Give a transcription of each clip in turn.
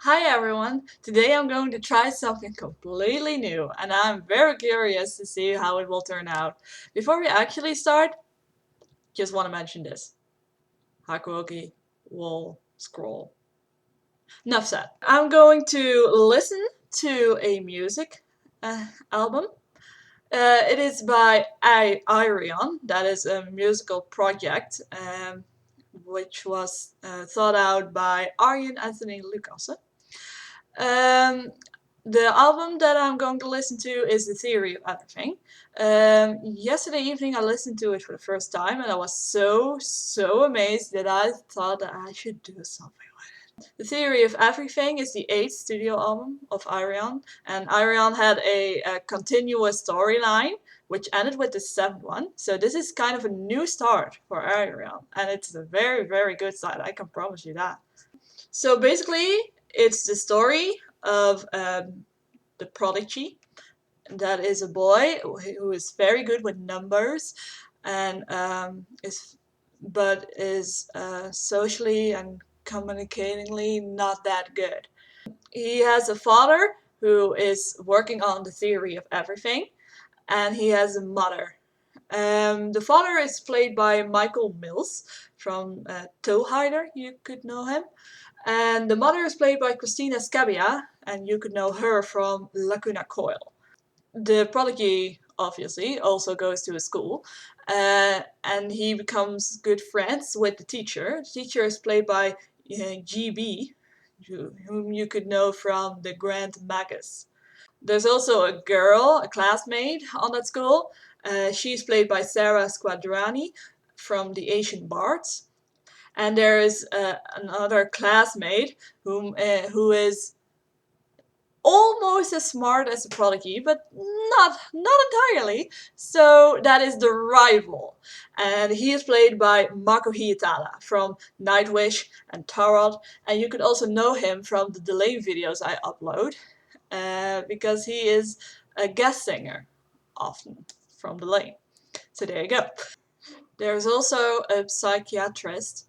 Hi everyone! Today I'm going to try something completely new and I'm very curious to see how it will turn out. Before we actually start, just want to mention this. Hakuoki will scroll. Enough said. I'm going to listen to a music album. It is by Ayreon, that is a musical project which was thought out by Arjen Anthony Lucas. Um, the album that I'm going to listen to is The Theory of Everything. Yesterday evening I listened to it for the first time and I was so amazed that I thought that I should do something with it. The Theory of Everything is the 8th studio album of Ayreon, and Ayreon had a continuous storyline which ended with the 7th one. So this is kind of a new start for Ayreon, and it's a very good start, I can promise you that. So basically, it's the story of the Prodigy. That is a boy who is very good with numbers, and is socially and communicatingly not that good. He has a father who is working on the theory of everything, and he has a mother. The father is played by Michael Mills from Towhider, you could know him. And the mother is played by Christina Scabbia, and you could know her from Lacuna Coil. The prodigy, obviously, also goes to a school, and he becomes good friends with the teacher. The teacher is played by GB, whom you could know from the Grand Magus. There's also a girl, a classmate on that school. She's played by Sarah Squadrani from the Asian Bards. And there is another classmate who is almost as smart as the prodigy, but not entirely. So that is the rival, and he is played by Mako Hietala from Nightwish and Tarot, and you could also know him from the delay videos I upload, because he is a guest singer often from delay. So there you go. There's also a psychiatrist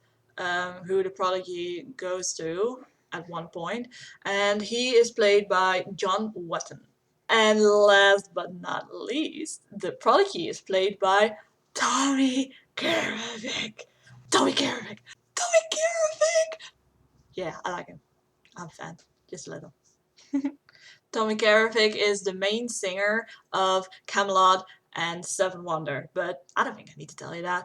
who the prodigy goes to at one point, and he is played by John Wetton. And last but not least, the prodigy is played by Tommy Karavik. Tommy Karavik! Tommy Karavik! Yeah, I like him. I'm a fan. Just a little. Tommy Karavik is the main singer of Camelot and Seven Wonder, but I don't think I need to tell you that.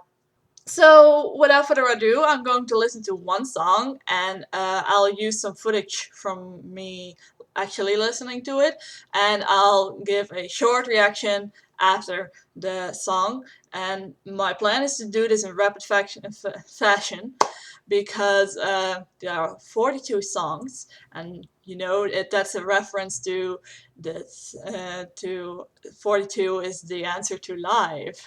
So without further ado, I'm going to listen to one song, and I'll use some footage from me actually listening to it, and I'll give a short reaction after the song. And my plan is to do this in rapid fashion because there are 42 songs, and you know that's a reference to this to 42 is the answer to life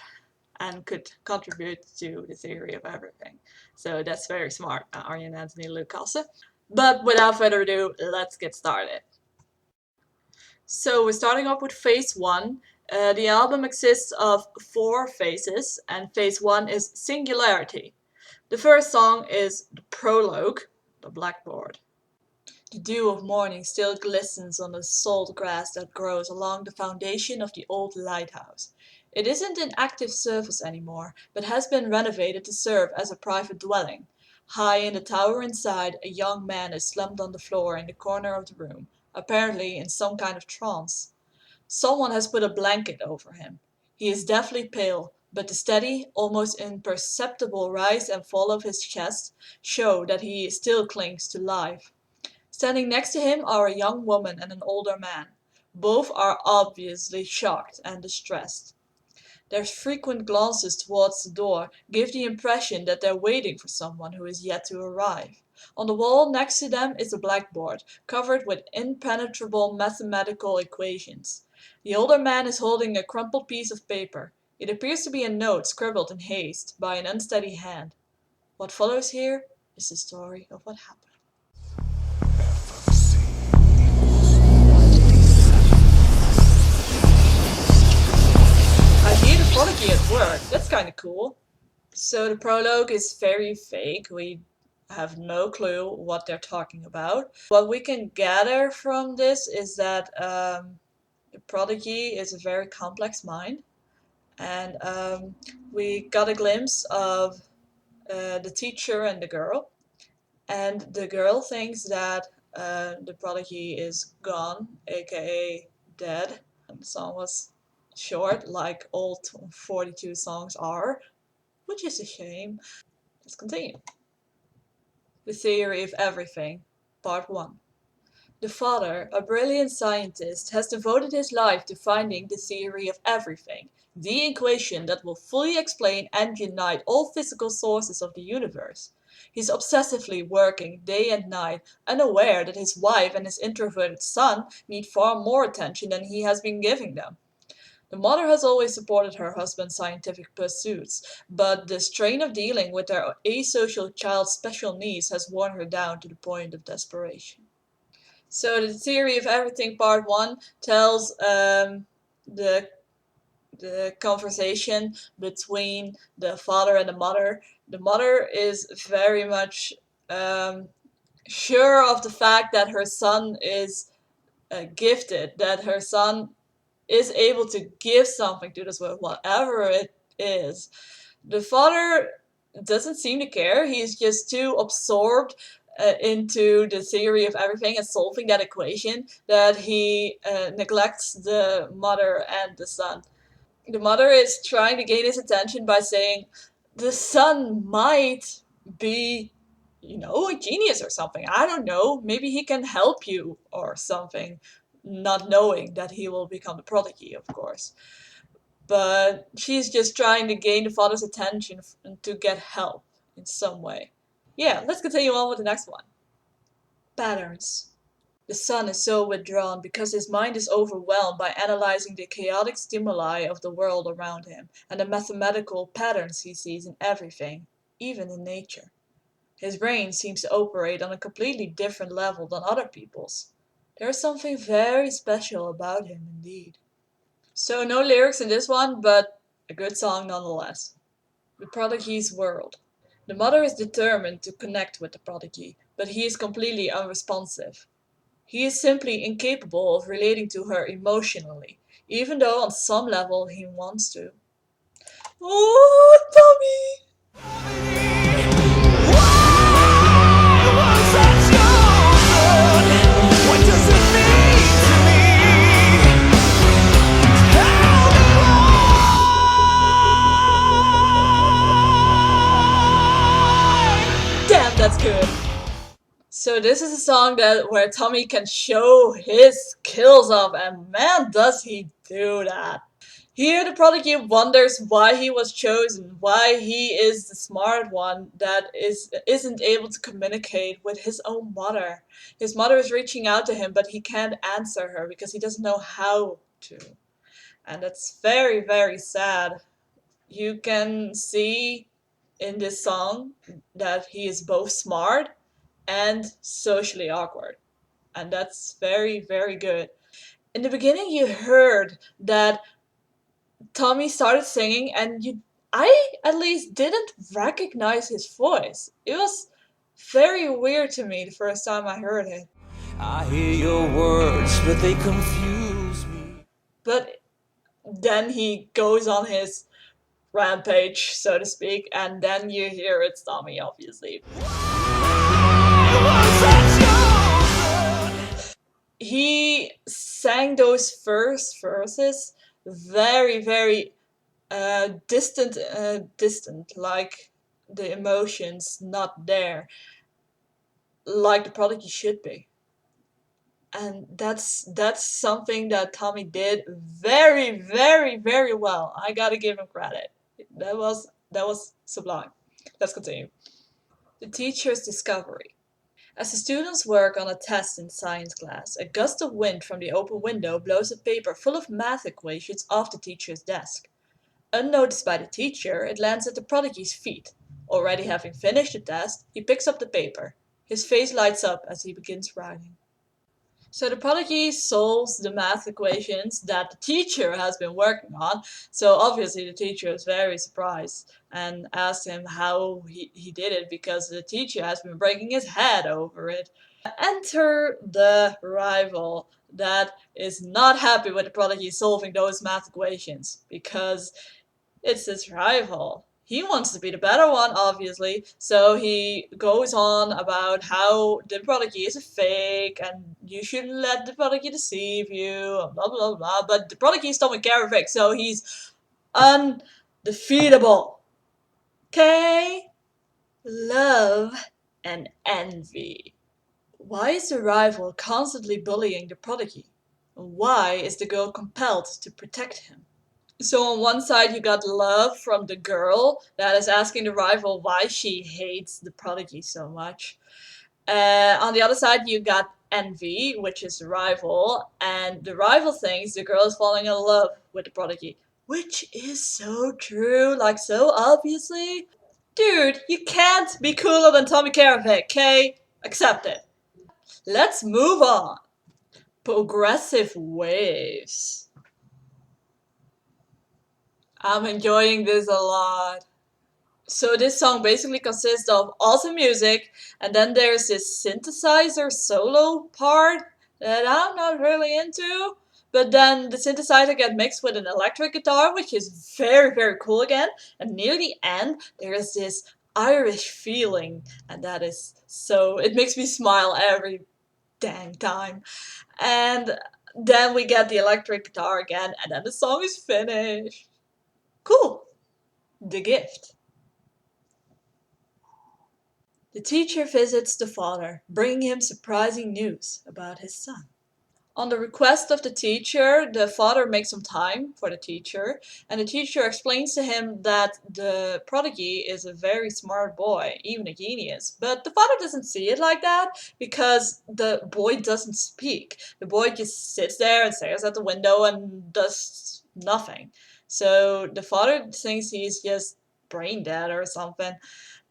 and could contribute to the theory of everything. So that's very smart, Arjen Anthony Lucas. But without further ado, let's get started. So we're starting off with phase 1. The album exists of 4 phases, and phase 1 is Singularity. The first song is the Prologue, the Blackboard. The dew of morning still glistens on the salt grass that grows along the foundation of the old lighthouse. It isn't in active service anymore, but has been renovated to serve as a private dwelling. High in the tower inside, a young man is slumped on the floor in the corner of the room, apparently in some kind of trance. Someone has put a blanket over him. He is deathly pale, but the steady, almost imperceptible rise and fall of his chest show that he still clings to life. Standing next to him are a young woman and an older man. Both are obviously shocked and distressed. Their frequent glances towards the door give the impression that they're waiting for someone who is yet to arrive. On the wall next to them is a blackboard, covered with impenetrable mathematical equations. The older man is holding a crumpled piece of paper. It appears to be a note scribbled in haste by an unsteady hand. What follows here is the story of what happened. I hear the prodigy at work. That's kind of cool. So the prologue is very vague. We have no clue what they're talking about. What we can gather from this is that Prodigy is a very complex mind, and we got a glimpse of the teacher and the girl, and the girl thinks that the Prodigy is gone, aka dead. And the song was short, like all 42 songs are, which is a shame. Let's continue. The Theory of Everything, Part 1. The father, a brilliant scientist, has devoted his life to finding the theory of everything, the equation that will fully explain and unite all physical sources of the universe. He's obsessively working day and night, unaware that his wife and his introverted son need far more attention than he has been giving them. The mother has always supported her husband's scientific pursuits, but the strain of dealing with their asocial child's special needs has worn her down to the point of desperation. So the Theory of Everything Part 1 tells the conversation between the father and the mother. The mother is very much sure of the fact that her son is gifted, that her son is able to give something to this world, whatever it is. The father doesn't seem to care. He's just too absorbed into the theory of everything and solving that equation that he neglects the mother and the son. The mother is trying to gain his attention by saying, the son might be, a genius or something. I don't know. Maybe he can help you or something. Not knowing that he will become the prodigy, of course. But she's just trying to gain the father's attention to get help in some way. Yeah, let's continue on with the next one. Patterns. The son is so withdrawn because his mind is overwhelmed by analyzing the chaotic stimuli of the world around him and the mathematical patterns he sees in everything, even in nature. His brain seems to operate on a completely different level than other people's. There is something very special about him indeed. So no lyrics in this one, but a good song nonetheless. The Prodigy's World. The mother is determined to connect with the prodigy, but he is completely unresponsive. He is simply incapable of relating to her emotionally, even though on some level he wants to. Oh, Tommy! Damn, that's good. So this is a song where Tommy can show his skills off, and man does he do that. Here the prodigy wonders why he was chosen, why he is the smart one that isn't able to communicate with his own mother. His mother is reaching out to him, but he can't answer her because he doesn't know how to. And that's very, very sad. You can see in this song that he is both smart and socially awkward. And that's very, very good. In the beginning, you heard that Tommy started singing, and I at least didn't recognize his voice. It was very weird to me the first time I heard it. I hear your words, but they confuse me. But then he goes on his rampage, so to speak, and then you hear it's Tommy, obviously. He sang those first verses very, very distant, like the emotions not there, like the prodigy should be. And that's something that Tommy did very, very, very well. I gotta give him credit. That was sublime. Let's continue. The teacher's discovery. As the students work on a test in science class, a gust of wind from the open window blows a paper full of math equations off the teacher's desk. Unnoticed by the teacher, it lands at the prodigy's feet. Already having finished the test, he picks up the paper. His face lights up as he begins writing. So the Prodigy solves the math equations that the teacher has been working on. So obviously the teacher is very surprised and asks him how he did it because the teacher has been breaking his head over it. Enter the rival that is not happy with the Prodigy solving those math equations because it's his rival. He wants to be the better one, obviously, so he goes on about how the Prodigy is a fake and you shouldn't let the Prodigy deceive you, and blah blah blah. But the Prodigy is Tommy Carrick, so he's undefeatable. Okay? Love and envy. Why is the rival constantly bullying the Prodigy? Why is the girl compelled to protect him? So on one side you got love from the girl that is asking the rival why she hates the Prodigy so much. On the other side you got envy, which is the rival, and the rival thinks the girl is falling in love with the Prodigy. Which is so true, like so obviously. Dude, you can't be cooler than Tommy Carrick, okay? Accept it. Let's move on. Progressive waves. I'm enjoying this a lot. So this song basically consists of awesome music, and then there's this synthesizer solo part that I'm not really into. But then the synthesizer gets mixed with an electric guitar, which is very, very cool again. And near the end, there's this Irish feeling, and that is so, it makes me smile every dang time. And then we get the electric guitar again, and then the song is finished. Cool. The gift. The teacher visits the father, bringing him surprising news about his son. On the request of the teacher, the father makes some time for the teacher, and the teacher explains to him that the Prodigy is a very smart boy, even a genius. But the father doesn't see it like that because the boy doesn't speak. The boy just sits there and stares at the window and does nothing. So the father thinks he's just brain dead or something.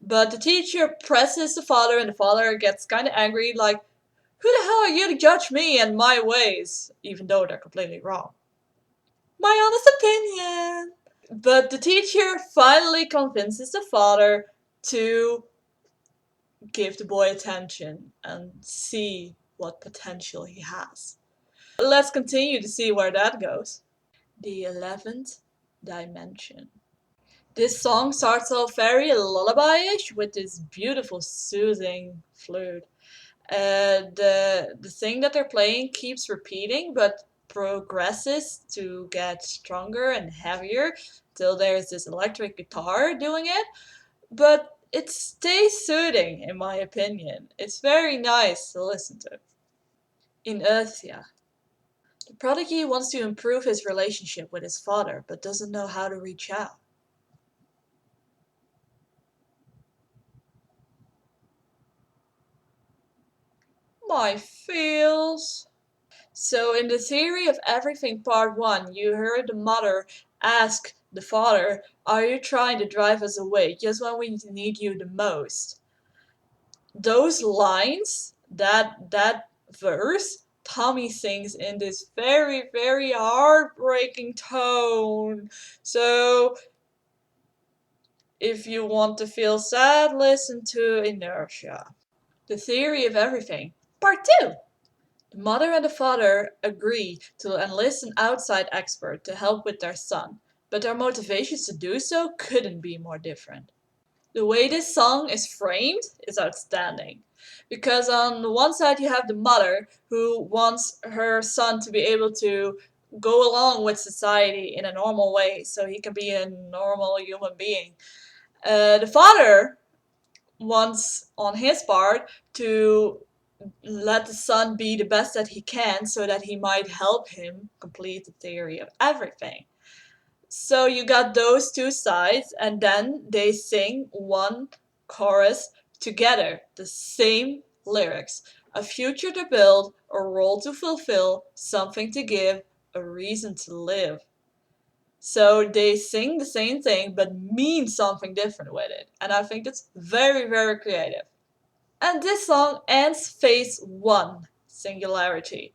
But the teacher presses the father, and the father gets kind of angry, like, who the hell are you to judge me and my ways, even though they're completely wrong? My honest opinion. But the teacher finally convinces the father to give the boy attention and see what potential he has. Let's continue to see where that goes. The 11th Dimension. This song starts off very lullaby-ish with this beautiful soothing flute. The thing that they're playing keeps repeating but progresses to get stronger and heavier till there's this electric guitar doing it, but it stays soothing in my opinion. It's very nice to listen to. Inertia. The Prodigy wants to improve his relationship with his father but doesn't know how to reach out. My feels. So in the Theory of Everything Part 1, you heard the mother ask the father, are you trying to drive us away just when we need you the most? Those lines, that verse, Tommy sings in this very, very heartbreaking tone. So if you want to feel sad, listen to Inertia. The Theory of Everything, Part 2. The mother and the father agree to enlist an outside expert to help with their son, but their motivations to do so couldn't be more different. The way this song is framed is outstanding, because on the one side you have the mother who wants her son to be able to go along with society in a normal way so he can be a normal human being. The father wants on his part to let the son be the best that he can so that he might help him complete the theory of everything. So you got those two sides, and then they sing one chorus together, the same lyrics. A future to build, a role to fulfill, something to give, a reason to live. So they sing the same thing but mean something different with it. And I think that's very, very creative. And this song ends phase 1, Singularity.